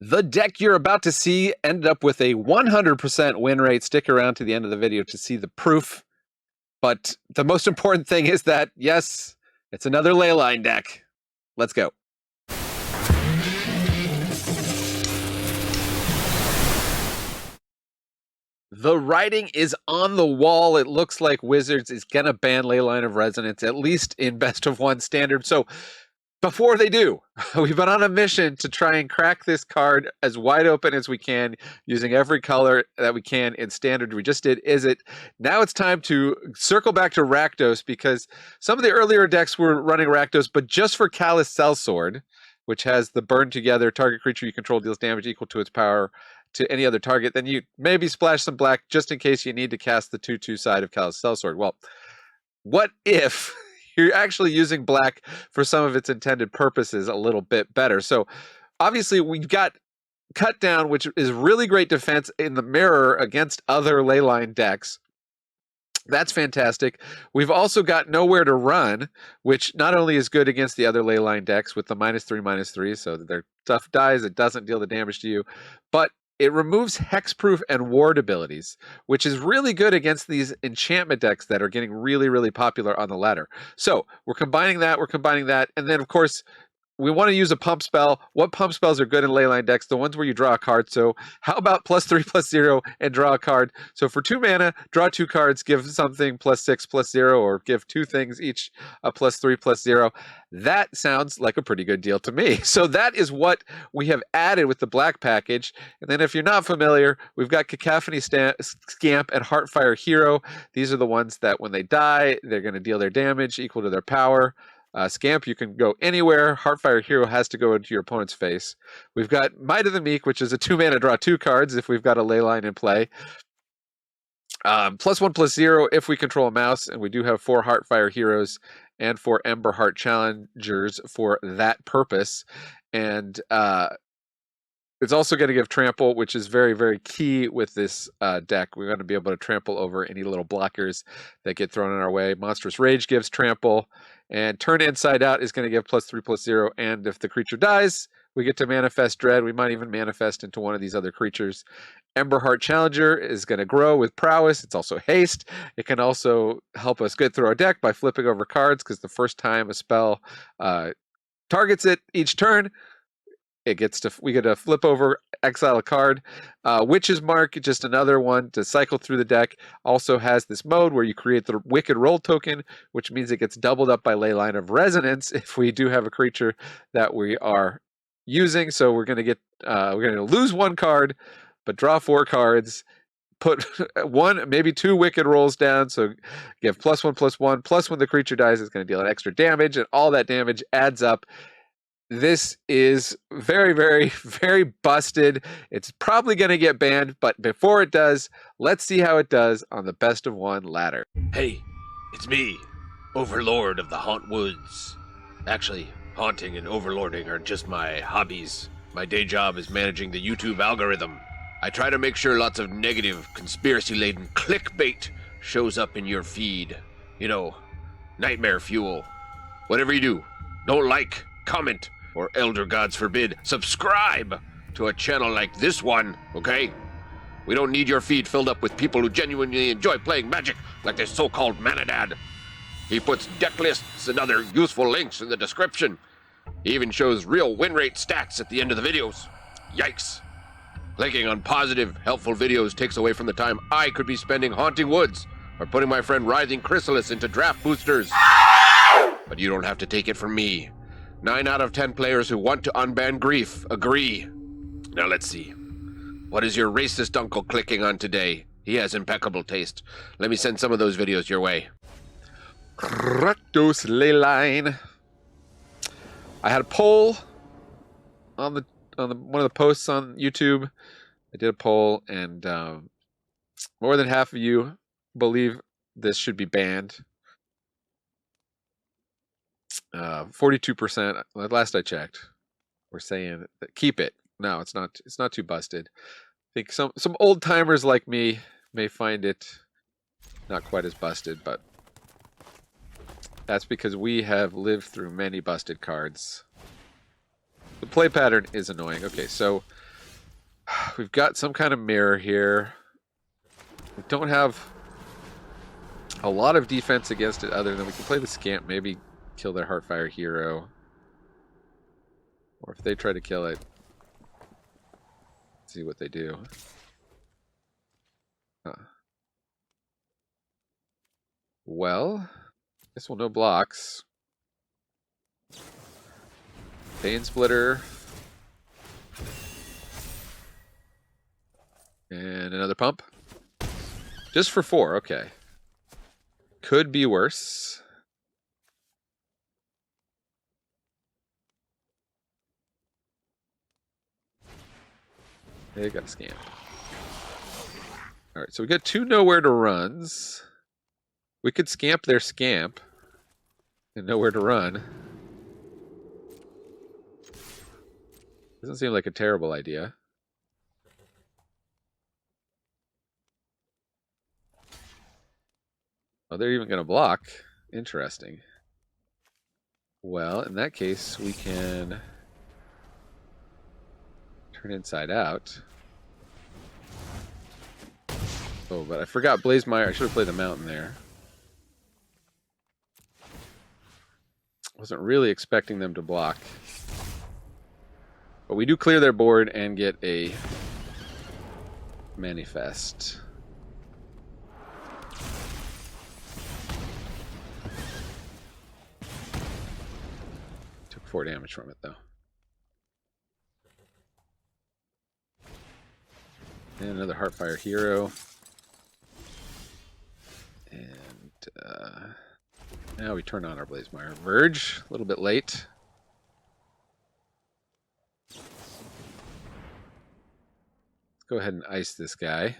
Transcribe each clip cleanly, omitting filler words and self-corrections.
The deck you're about to see ended up with a 100% win rate. Stick around to the end of the video to see the proof. But the most important thing is that, yes, it's another Leyline deck. Let's go. The writing is on the wall. It looks like Wizards is going to ban Leyline of Resonance, at least in best of one standard. So before they do, we've been on a mission to try and crack this card as wide open as we can, using every color that we can in standard. We just did Izzet. Now it's time to circle back to Rakdos, because some of the earlier decks were running Rakdos, but just for Callous Sell-Sword, which has the burn together, target creature you control deals damage equal to its power to any other target. Then you maybe splash some black just in case you need to cast the 2/2 side of Callous Sell-Sword. Well, what if you're actually using black for some of its intended purposes a little bit better? So obviously we've got Cut Down, which is really great defense in the mirror against other Leyline decks. That's fantastic. We've also got Nowhere to Run, which not only is good against the other Leyline decks with the -3/-3, so that their stuff dies, it doesn't deal the damage to you, but it removes hexproof and ward abilities, which is really good against these enchantment decks that are getting really, really popular on the ladder. So we're combining that, and then of course we want to use a pump spell. What pump spells are good in Leyline decks? The ones where you draw a card. So how about +3/+0 and draw a card? So for 2 mana, draw 2 cards, give something +6/+0, or give 2 things each a +3/+0. That sounds like a pretty good deal to me. So that is what we have added with the black package. And then if you're not familiar, we've got Cacophony Scamp and Heartfire Hero. These are the ones that when they die, they're going to deal their damage equal to their power. Scamp, you can go anywhere. Heartfire Hero has to go into your opponent's face. We've got Might of the Meek, which is a 2 mana draw 2 cards if we've got a Leyline in play. +1/+0 if we control a mouse, and we do have 4 Heartfire Heroes and 4 Ember Heart Challengers for that purpose. And it's also going to give trample, which is very, very key with this deck. We're going to be able to trample over any little blockers that get thrown in our way. Monstrous Rage gives trample, and Turn Inside Out is going to give +3/+0. And if the creature dies, we get to manifest Dread. We might even manifest into one of these other creatures. Ember Heart Challenger is going to grow with prowess. It's also haste. It can also help us get through our deck by flipping over cards, because the first time a spell targets it each turn, we get to flip over, exile a card. Witch's Mark, just another one to cycle through the deck, also has this mode where you create the Wicked Roll token, which means it gets doubled up by Leyline of Resonance if we do have a creature that we are using. So we're going to lose 1 card, but draw 4 cards. Put 1, maybe 2 Wicked Rolls down, so give +1/+1. Plus, when the creature dies, it's going to deal an extra damage, and all that damage adds up. This is very, very, very busted. It's probably going to get banned, but before it does, let's see how it does on the best of one ladder. Hey, it's me, Overlord of the Hauntwoods. Actually, haunting and overlording are just my hobbies. My day job is managing the YouTube algorithm. I try to make sure lots of negative, conspiracy-laden clickbait shows up in your feed. You know, nightmare fuel. Whatever you do, don't like, comment, or elder gods forbid, subscribe to a channel like this one, okay? We don't need your feed filled up with people who genuinely enjoy playing Magic like this so-called Manadad. He puts deck lists and other useful links in the description. He even shows real win rate stats at the end of the videos. Yikes. Clicking on positive, helpful videos takes away from the time I could be spending haunting woods or putting my friend Writhing Chrysalis into draft boosters. But you don't have to take it from me. 9 out of 10 players who want to unban grief agree. Now let's see. What is your racist uncle clicking on today? He has impeccable taste. Let me send some of those videos your way. RAKDOS Leyline. I had a poll on one of the posts on YouTube. I did a poll, and more than half of you believe this should be banned. 42%, last I checked, were saying that keep it. No, it's not too busted. I think some old timers like me may find it not quite as busted, but that's because we have lived through many busted cards. The play pattern is annoying. Okay, so We've got some kind of mirror here. We don't have a lot of defense against it other than we can play the Scamp, maybe kill their Heartfire hero. Or if they try to kill it, see what they do. Well, guess we'll no blocks. Bane Splitter. And another pump. Just for 4, okay. Could be worse. They got a Scamp. Alright, so we got 2 nowhere to runs. We could scamp their Scamp and nowhere to run. Doesn't seem like a terrible idea. Oh, they're even going to block. Interesting. Well, in that case, we can turn inside out. Oh, but I forgot Blazemire. I should have played the mountain there. Wasn't really expecting them to block. But we do clear their board and get a manifest. Took 4 damage from it, though. And another Heartfire hero. And now we turn on our Blazemire Verge. A little bit late. Let's go ahead and ice this guy.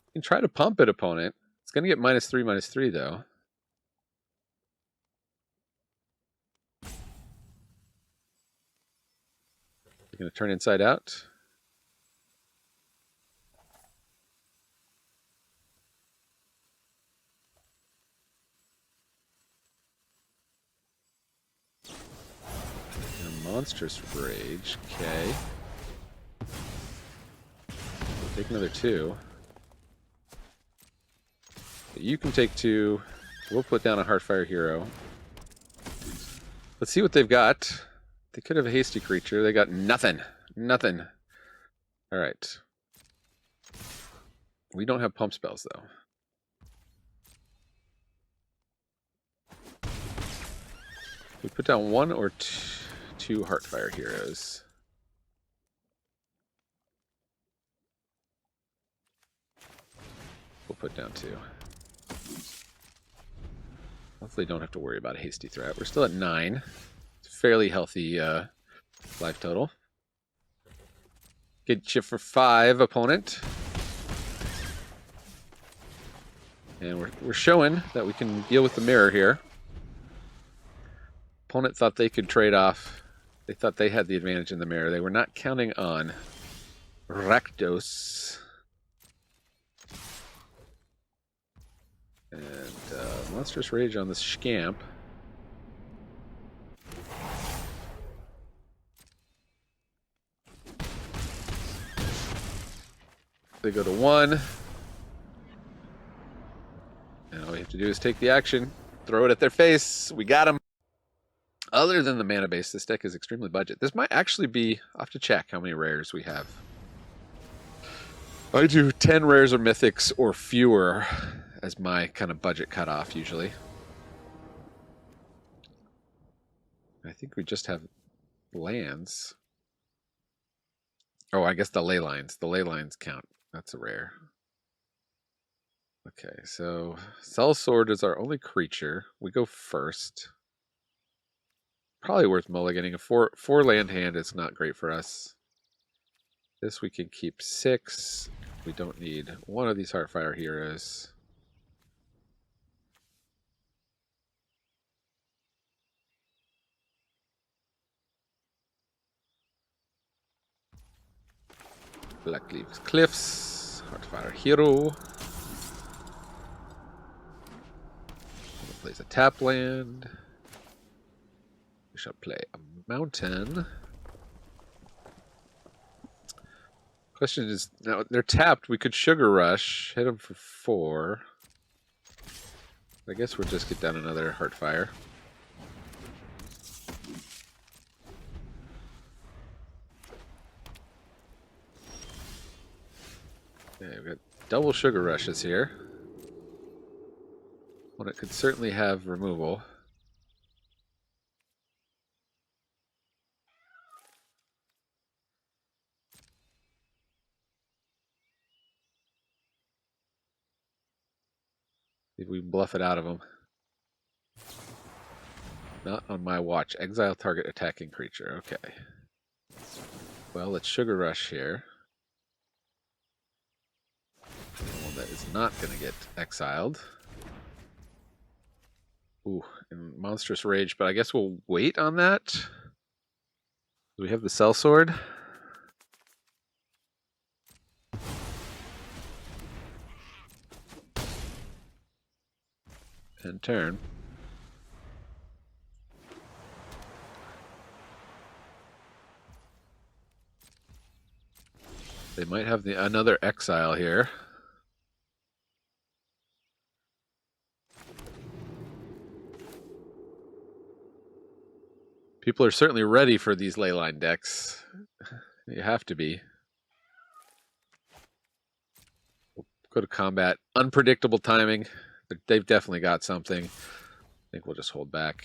You can try to pump it, opponent. It's going to get -3/-3, though. You're going to turn inside out. And Monstrous Rage. Okay. We'll take another 2. You can take 2. We'll put down a Heartfire hero. Let's see what they've got. They could have a hasty creature. They got nothing. Nothing. All right. We don't have pump spells, though. We put down 1 or 2 Heartfire heroes. We'll put down 2. Hopefully don't have to worry about a hasty threat. We're still at 9. It's a fairly healthy life total. Get you for 5, opponent. And we're showing that we can deal with the mirror here. Opponent thought they could trade off. They thought they had the advantage in the mirror. They were not counting on RAKDOS. And Monstrous Rage on the Scamp. They go to 1. And all we have to do is take the action, throw it at their face. We got them. Other than the mana base, this deck is extremely budget. This might actually be, I'll have to check how many rares we have. I do 10 rares or mythics or fewer as my kind of budget cutoff usually. I think we just have lands. Oh, I guess the ley lines. The ley lines count. That's a rare. Okay, so Sell-Sword is our only creature. We go first. Probably worth mulliganing. A 4 land hand is not great for us. This we can keep 6. We don't need one of these Heartfire heroes. Blackcleave Cliffs, Heartfire hero. plays a tap land. We shall play a mountain. Question is, now they're tapped. We could Sugar Rush, hit them for 4. I guess we'll just get down another Heartfire. Okay, we've got double Sugar Rushes here. One that could certainly have removal. See if we can bluff it out of them. Not on my watch. Exile target attacking creature. Okay. Well, let's Sugar Rush here. One that is not going to get exiled. Ooh, and Monstrous Rage, but I guess we'll wait on that. Do we have the Sell-Sword? And turn. They might have another exile here. People are certainly ready for these Leyline decks. You have to be. We'll go to combat. Unpredictable timing. But they've definitely got something. I think we'll just hold back.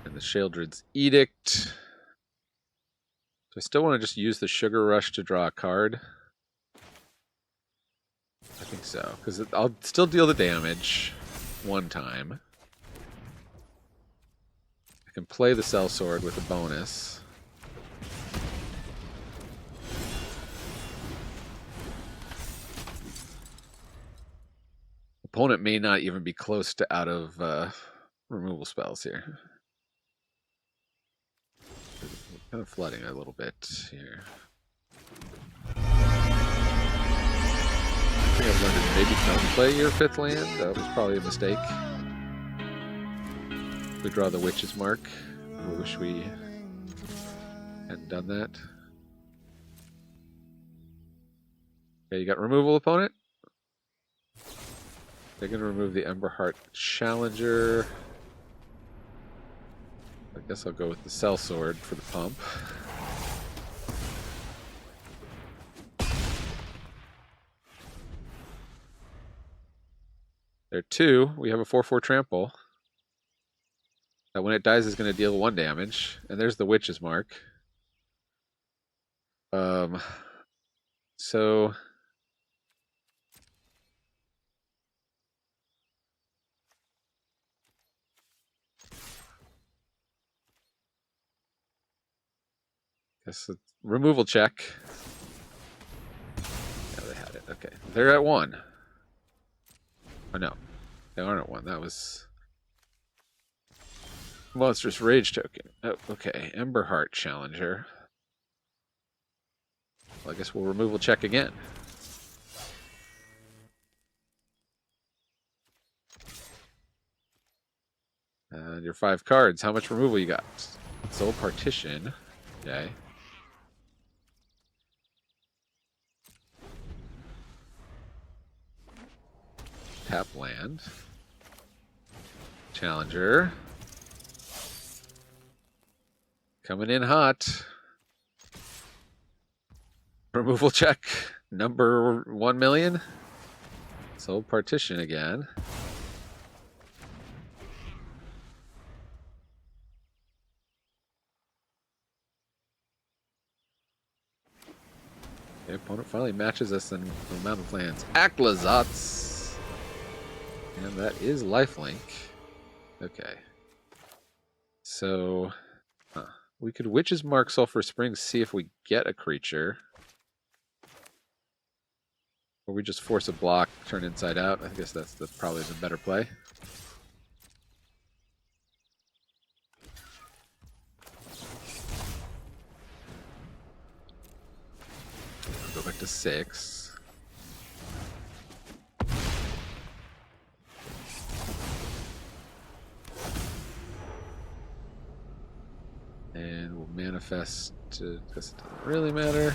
And the Sheoldred's Edict. So I still want to just use the Sugar Rush to draw a card. I think so, because I'll still deal the damage one time. I can play the Sell-Sword with a bonus. Opponent may not even be close to out of removal spells here. Kind of flooding a little bit here. I think I've learned to maybe don't play your 5th land. That was probably a mistake. We draw the Witch's Mark. I wish we hadn't done that. Okay, you got removal, opponent? They're going to remove the Emberheart Challenger. I guess I'll go with the Sell-Sword for the pump. There are 2. We have a 4/4 trample. That when it dies is going to deal 1 damage. And there's the Witch's Mark. So guess it's removal check. Yeah, they had it. Okay. They're at 1. Oh no. They aren't at 1. That was Monstrous Rage token. Oh, okay. Emberheart Challenger. Well, I guess we'll removal check again. And your 5 cards. How much removal you got? Soul Partition. Okay. Tap land. Challenger. Coming in hot. Removal check. Number 1 million. Soul Partition again. The opponent finally matches us in the amount of lands. Aklazats. And that is lifelink. Okay. So we could Witch's Mark Sulfurous Springs, see if we get a creature. Or we just force a block, turn inside out. I guess that's probably the better play. Back to 6. And we'll manifest. Guess it doesn't really matter.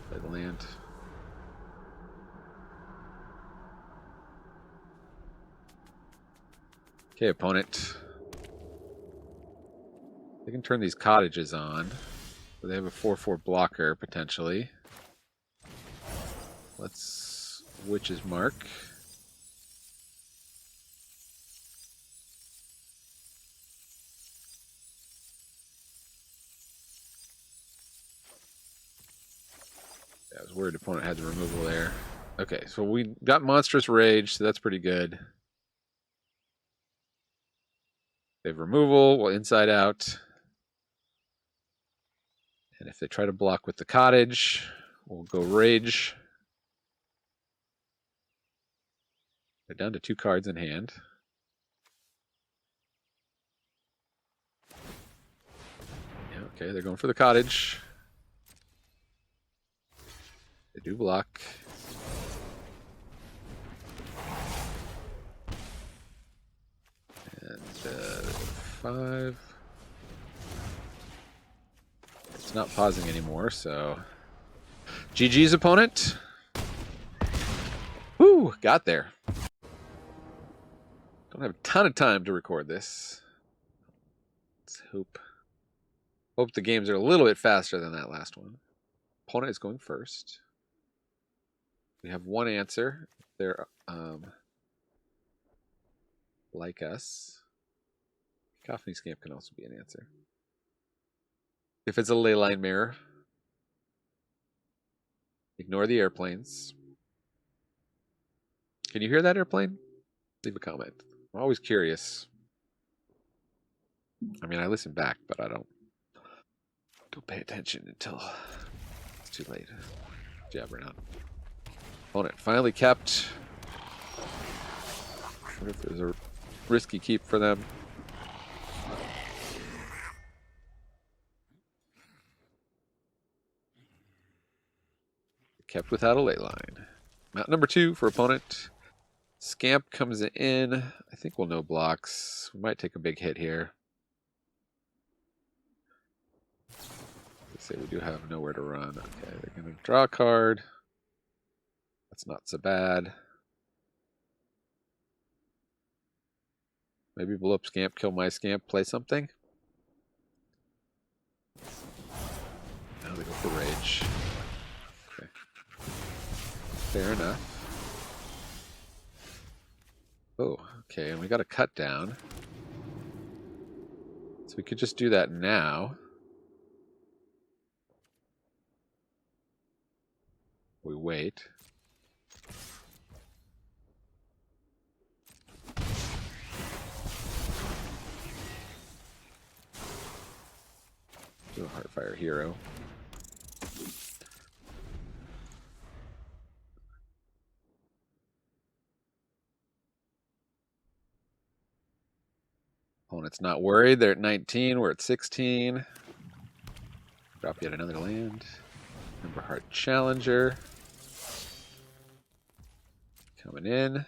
Play the land. Okay, opponent. They can turn these cottages on. So they have a 4/4 blocker, potentially. Let's Witch's Mark. Yeah, I was worried opponent had the removal there. Okay, so we got Monstrous Rage, so that's pretty good. They have removal, well, inside out. And if they try to block with the cottage, we'll go Rage. They're down to 2 cards in hand. Yeah, okay, they're going for the cottage. They do block. And 5. It's not pausing anymore, so GG's opponent. Woo, got there. Don't have a ton of time to record this. Let's hope the games are a little bit faster than that last one. Opponent is going first. We have one answer. They're like us. Cacophony Scamp can also be an answer. If it's a Leyline mirror, ignore the airplanes. Can you hear that airplane? Leave a comment. I'm always curious. I mean, I listen back, but I don't pay attention until it's too late. Jabbering on. Opponent finally kept. What if there's a risky keep for them? Kept without a Leyline. Mount number 2 for opponent. Scamp comes in. I think we'll no blocks. We might take a big hit here. Let's say we do have nowhere to run. Okay, they're going to draw a card. That's not so bad. Maybe blow up Scamp, kill my Scamp, play something. Now they go for Rage. Okay. Fair enough. Oh, okay, and we got a cut down. So we could just do that now. We wait. Do a Heartfire Hero. Opponent's not worried. They're at 19. We're at 16. Drop yet another land. Emberheart Challenger. Coming in.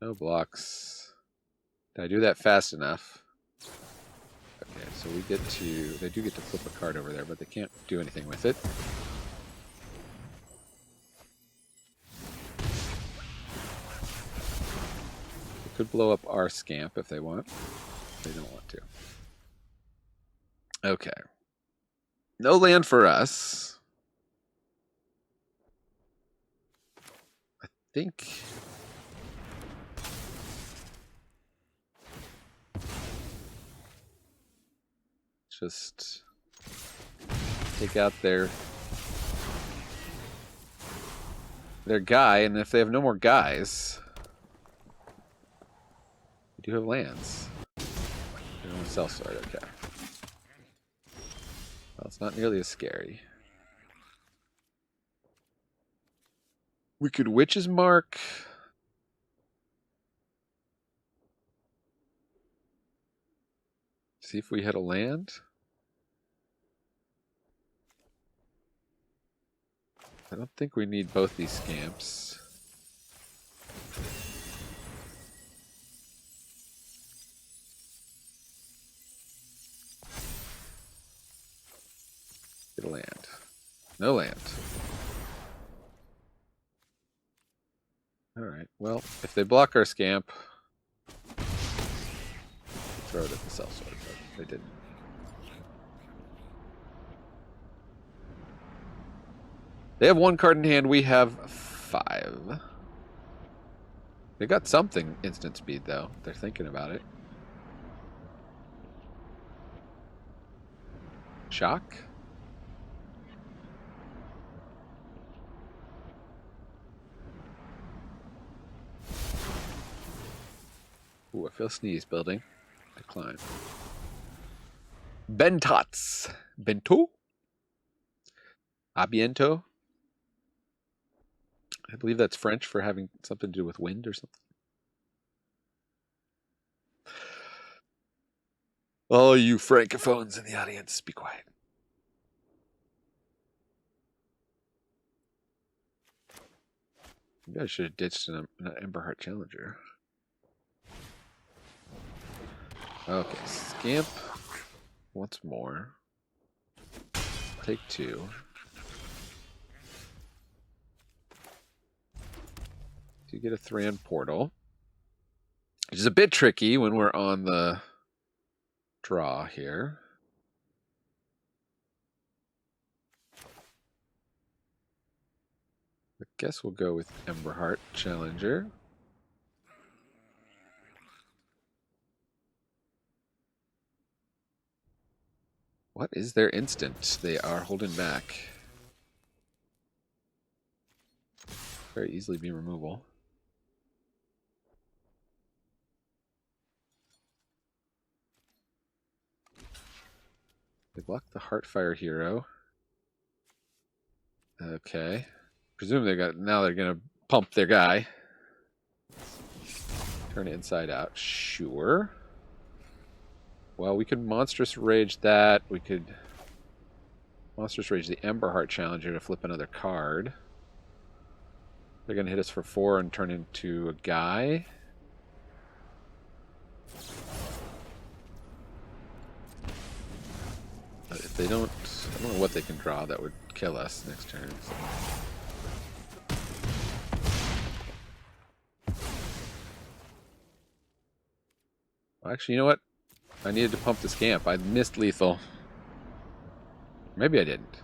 No blocks. Did I do that fast enough? Okay, so we get to... They do get to flip a card over there, but they can't do anything with it. Could blow up our Scamp if they want. They don't want to. Okay. No land for us. I think... Just take out their guy, and if they have no more guys... We do have lands. Sell-Sword, okay. Well, it's not nearly as scary. We could Witch's Mark. See if we had a land. I don't think we need both these scamps. Get a land. No land. Alright, well, if they block our scamp, throw it at the Sell-Sword, but they didn't. They have 1 card in hand, we have 5. They got something instant speed, though. They're thinking about it. Shock? Ooh, I feel sneeze building. Decline. Bentats. Bento? Abiento? I believe that's French for having something to do with wind or something. Oh, you francophones in the audience, be quiet. Maybe I should have ditched an Emberheart Challenger. Okay, Scamp once more. Take 2. You get a Thran Portal, which is a bit tricky when we're on the draw here. I guess we'll go with Emberheart Challenger. What is their instant? They are holding back. Very easily be removal. They blocked the Heartfire Hero. Okay. Presume they got, now they're gonna pump their guy. Turn it inside out. Sure. Well, we could Monstrous Rage that. We could Monstrous Rage the Emberheart Challenger to flip another card. They're gonna hit us for 4 and turn into a guy. But if they don't, I don't know what they can draw that would kill us next turn. So. Well, actually, you know what? I needed to pump the Scamp. I missed lethal. Maybe I didn't.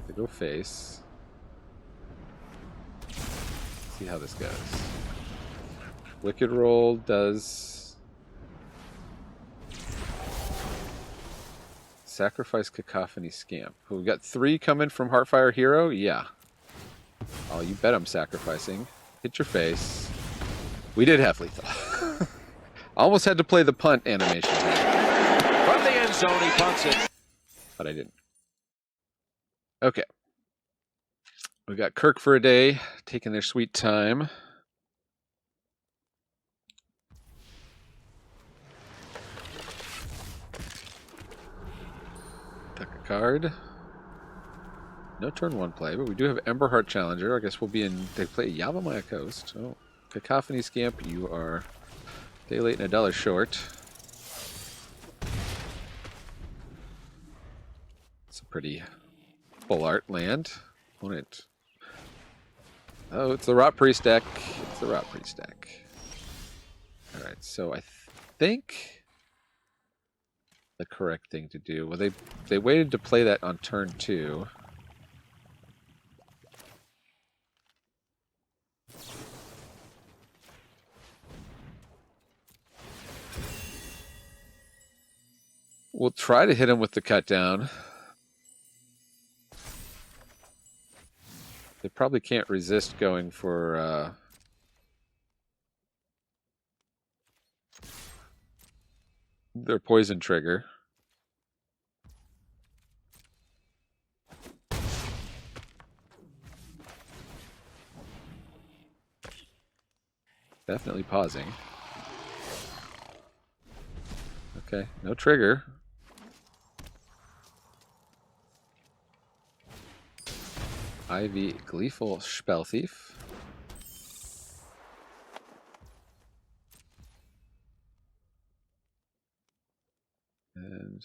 They go face. See how this goes. Wicked Roll does sacrifice Cacophony Scamp. Oh, we got 3 coming from Heartfire Hero? Yeah. Oh, you bet I'm sacrificing. Hit your face. We did have lethal. Almost had to play the punt animation. From the end zone, he punts it. But I didn't. Okay. We got Kirk for a day, taking their sweet time. Tuck a card. No turn 1 play, but we do have Emberheart Challenger. I guess we'll be in. They play Yavimaya Coast. Oh, Cacophony Scamp, you are day late and $1 short. It's a pretty full art land. Opponent. Oh, it's the Rot Priest deck. It's the Rot Priest deck. Alright, so I think the correct thing to do. Well, they waited to play that on turn 2. We'll try to hit him with the cut down. They probably can't resist going for their poison trigger. Definitely pausing. Okay, no trigger. Ivy Gleeful Spell Thief. And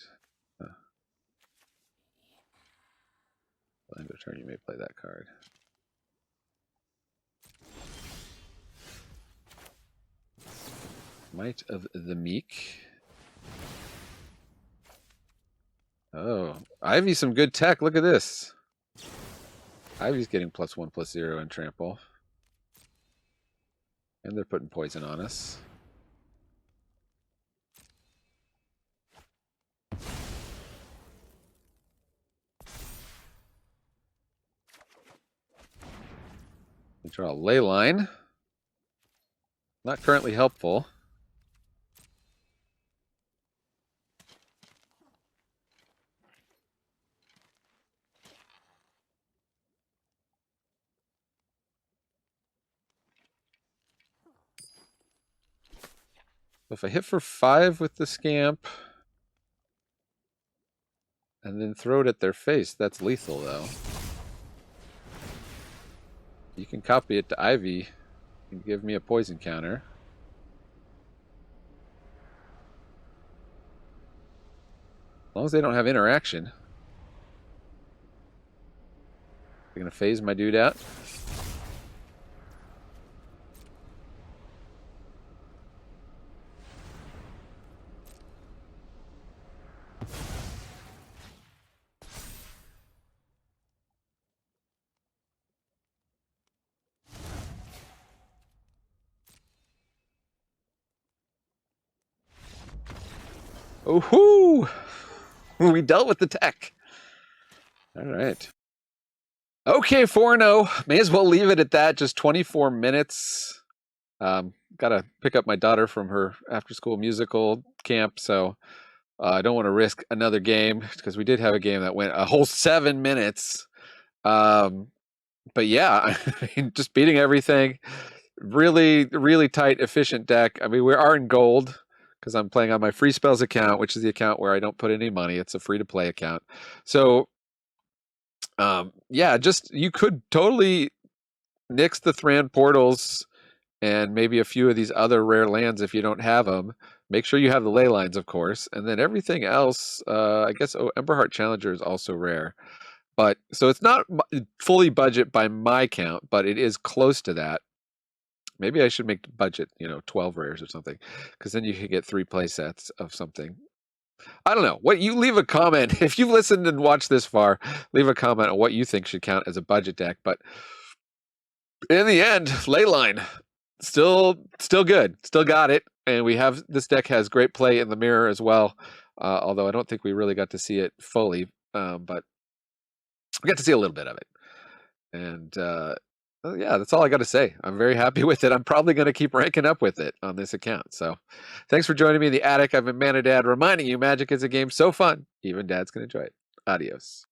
end of turn, you may play that card. Might of the Meek. Oh, Ivy's some good tech. Look at this. Ivy's getting +1/+0 and trample. And they're putting poison on us. We draw a Leyline. Not currently helpful. If I hit for 5 with the Scamp and then throw it at their face, that's lethal though. You can copy it to Ivy and give me a poison counter. As long as they don't have interaction. They're gonna phase my dude out. Oh-hoo! We dealt with the tech. All right. Okay, 4-0. May as well leave it at that. Just 24 minutes. Gotta pick up my daughter from her after-school musical camp, so I don't want to risk another game because we did have a game that went a whole 7 minutes. But yeah, I mean, just beating everything. Really, really tight, efficient deck. I mean, we are in gold because I'm playing on my free spells account, which is the account where I don't put any money. It's a free-to-play account. So, yeah, just you could totally nix the Thran portals and maybe a few of these other rare lands if you don't have them. Make sure you have the ley lines, of course, and then everything else. I guess Emberheart Challenger is also rare, but so it's not fully budget by my count, but it is close to that. Maybe I should make the budget, 12 rares or something, because then you could get 3 play sets of something. I don't know. What you leave a comment if you've listened and watched this far. Leave a comment on what you think should count as a budget deck. But in the end, Leyline still good, still got it, and we have this deck has great play in the mirror as well. Although I don't think we really got to see it fully, but we got to see a little bit of it, and. Yeah, that's all I got to say. I'm very happy with it. I'm probably going to keep ranking up with it on this account. So thanks for joining me in the attic. I've been Mana Dad, reminding you Magic is a game so fun, even dads can enjoy it. Adios.